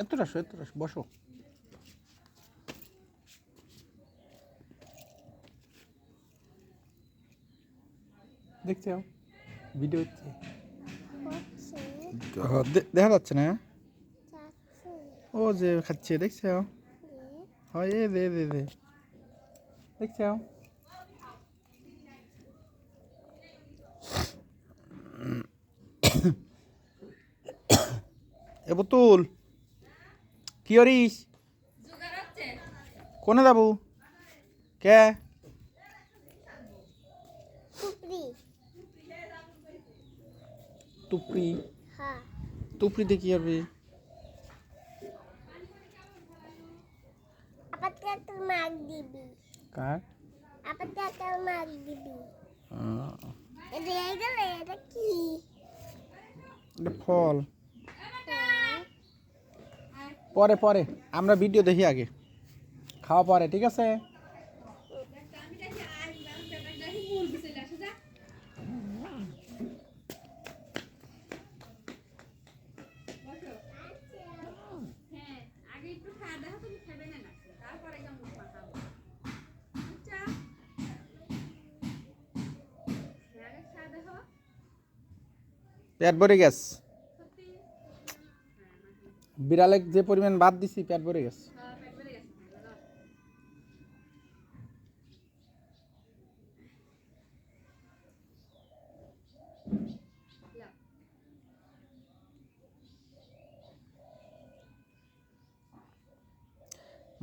এত রাস বসো। দেখছো ভিডিও হচ্ছে, দেখা যাচ্ছে না? ও যে খাচ্ছে দেখছো? হয় এ দে দে দে দেখছো? এ পুতুল কি করিস? কোনে যাবো? কে টুপি? টুপড়িতে কি করবি? কার? ফল পরে পরে আমরা ভিডিও দেখি, আগে খাওয়া পরে, ঠিক আছে? পেট ভরে গেছে, বিড়ালে যে পরিমাণ ভাত দিছি পেট ভরে গেছে।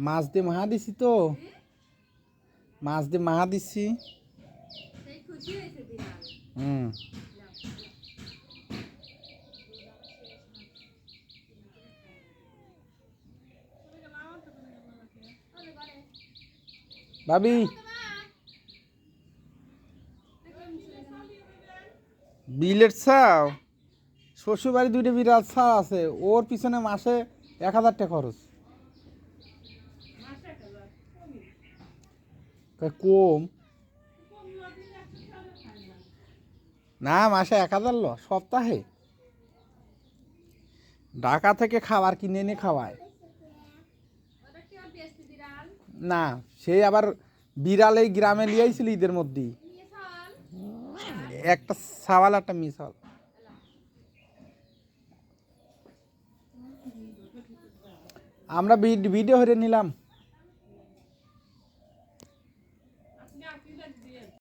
মাছ দিয়ে মাহা দিছি তো, মাছ দিয়ে মাহা দিছি। ভাবি বিলেট চাও? শ্বশুর বাড়ি 2টা বিড়াল ছা আছে, ওর পিছনে মাসে 1000 টাকা খরচ। কম না, মাসে 1000 লো সপ্তাহে। ঢাকা থেকে খাবার কিনে এনে খাওয়ায় না, সে আবার বিড়াল এই গ্রামে নিয়ে আইছিল ঈদের মধ্যেই, একটা সাওয়াল একটা মিসাল। আমরা ভিডিও হয়ে নিলাম।